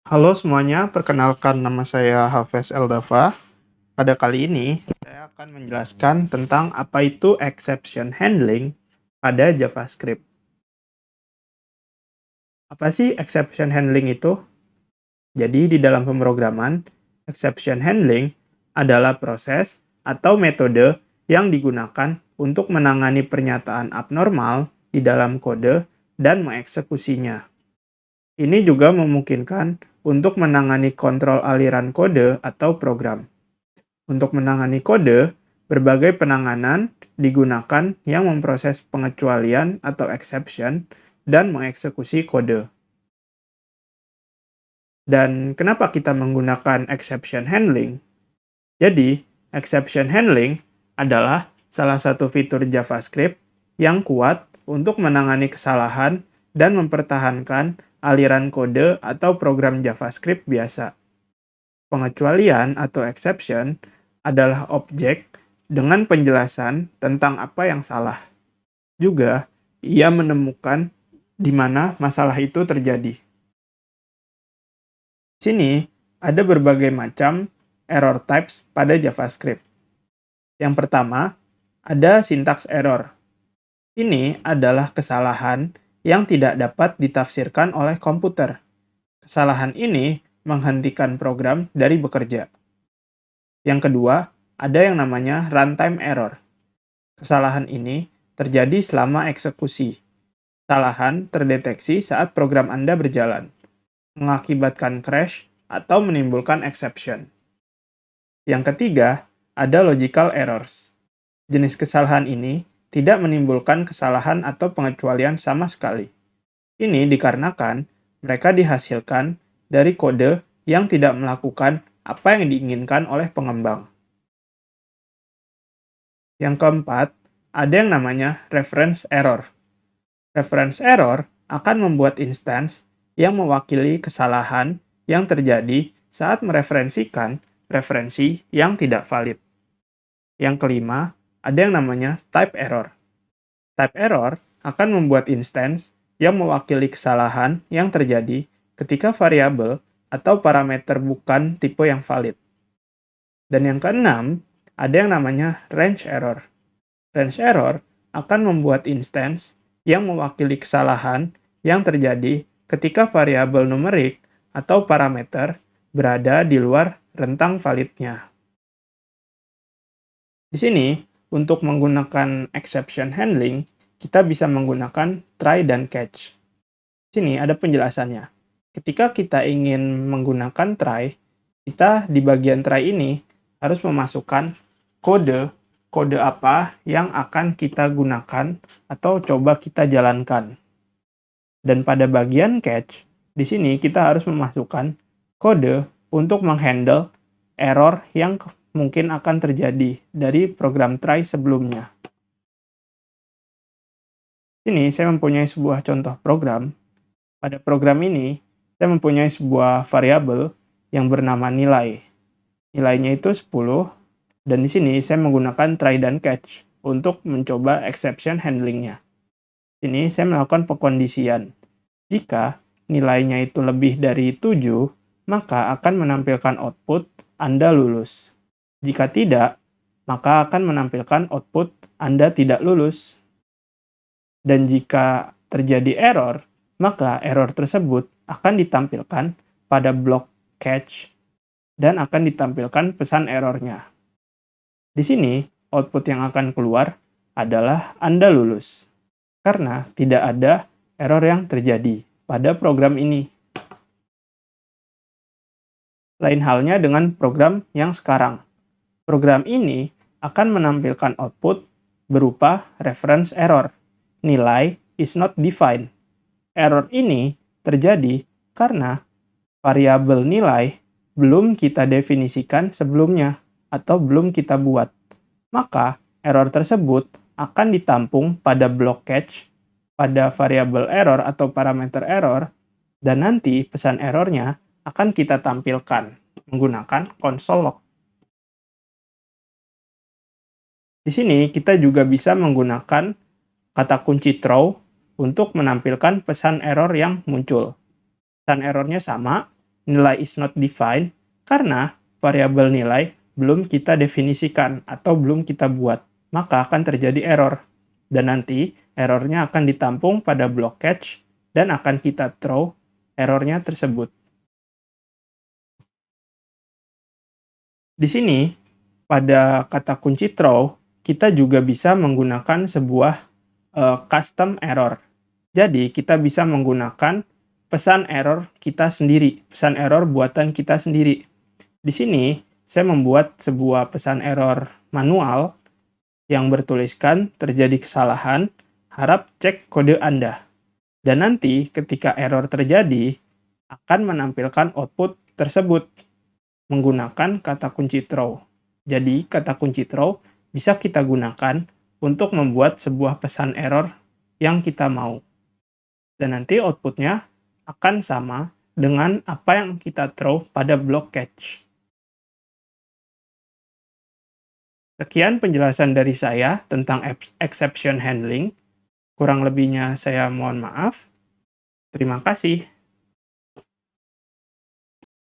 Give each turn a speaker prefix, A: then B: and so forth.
A: Halo semuanya, perkenalkan nama saya Hafez Eldafa. Pada kali ini, saya akan menjelaskan tentang apa itu exception handling pada JavaScript. Apa sih exception handling itu? Jadi, di dalam pemrograman, exception handling adalah proses atau metode yang digunakan untuk menangani pernyataan abnormal di dalam kode dan mengeksekusinya. Ini juga memungkinkan untuk menangani kontrol aliran kode atau program. Untuk menangani kode, berbagai penanganan digunakan yang memproses pengecualian atau exception dan mengeksekusi kode. Dan kenapa kita menggunakan exception handling? Jadi, exception handling adalah salah satu fitur JavaScript yang kuat untuk menangani kesalahan dan mempertahankan aliran kode atau program JavaScript biasa. Pengecualian atau exception adalah objek dengan penjelasan tentang apa yang salah. Juga, ia menemukan di mana masalah itu terjadi. Di sini ada berbagai macam error types pada JavaScript. Yang pertama, ada syntax error. Ini adalah kesalahan yang tidak dapat ditafsirkan oleh komputer. Kesalahan ini menghentikan program dari bekerja. Yang kedua, ada yang namanya runtime error. Kesalahan ini terjadi selama eksekusi. Kesalahan terdeteksi saat program Anda berjalan, mengakibatkan crash atau menimbulkan exception. Yang ketiga, ada logical errors. Jenis kesalahan ini tidak menimbulkan kesalahan atau pengecualian sama sekali. Ini dikarenakan mereka dihasilkan dari kode yang tidak melakukan apa yang diinginkan oleh pengembang. Yang keempat, ada yang namanya reference error. Reference error akan membuat instance yang mewakili kesalahan yang terjadi saat mereferensikan referensi yang tidak valid. Yang kelima, ada yang namanya type error. Type error akan membuat instance yang mewakili kesalahan yang terjadi ketika variabel atau parameter bukan tipe yang valid. Dan yang keenam, ada yang namanya range error. Range error akan membuat instance yang mewakili kesalahan yang terjadi ketika variabel numerik atau parameter berada di luar rentang validnya. Di sini, untuk menggunakan exception handling, kita bisa menggunakan try dan catch. Di sini ada penjelasannya. Ketika kita ingin menggunakan try, kita di bagian try ini harus memasukkan kode apa yang akan kita gunakan atau coba kita jalankan. Dan pada bagian catch, di sini kita harus memasukkan kode untuk menghandle error yang mungkin akan terjadi dari program try sebelumnya. Ini saya mempunyai sebuah contoh program. Pada program ini, saya mempunyai sebuah variabel yang bernama nilai. Nilainya itu 10, dan di sini saya menggunakan try dan catch untuk mencoba exception handlingnya. Sini saya melakukan pekondisian. Jika nilainya itu lebih dari 7, maka akan menampilkan output Anda lulus. Jika tidak, maka akan menampilkan output Anda tidak lulus. Dan jika terjadi error, maka error tersebut akan ditampilkan pada blok catch dan akan ditampilkan pesan errornya. Di sini, output yang akan keluar adalah Anda lulus, karena tidak ada error yang terjadi pada program ini. Lain halnya dengan program yang sekarang. Program ini akan menampilkan output berupa reference error. Nilai is not defined. Error ini terjadi karena variabel nilai belum kita definisikan sebelumnya atau belum kita buat. Maka error tersebut akan ditampung pada blok catch pada variabel error atau parameter error, dan nanti pesan errornya akan kita tampilkan menggunakan console log. Di sini kita juga bisa menggunakan kata kunci throw untuk menampilkan pesan error yang muncul. Pesan errornya sama, nilai is not defined karena variabel nilai belum kita definisikan atau belum kita buat, maka akan terjadi error. Dan nanti errornya akan ditampung pada blok catch dan akan kita throw errornya tersebut. Di sini, pada kata kunci throw, kita juga bisa menggunakan sebuah custom error. Jadi, kita bisa menggunakan pesan error kita sendiri, pesan error buatan kita sendiri. Di sini, saya membuat sebuah pesan error manual yang bertuliskan terjadi kesalahan, harap cek kode Anda. Dan nanti ketika error terjadi, akan menampilkan output tersebut menggunakan kata kunci throw. Jadi, kata kunci throw bisa kita gunakan untuk membuat sebuah pesan error yang kita mau. Dan nanti outputnya akan sama dengan apa yang kita throw pada blok catch. Sekian penjelasan dari saya tentang exception handling. Kurang lebihnya saya mohon maaf. Terima kasih.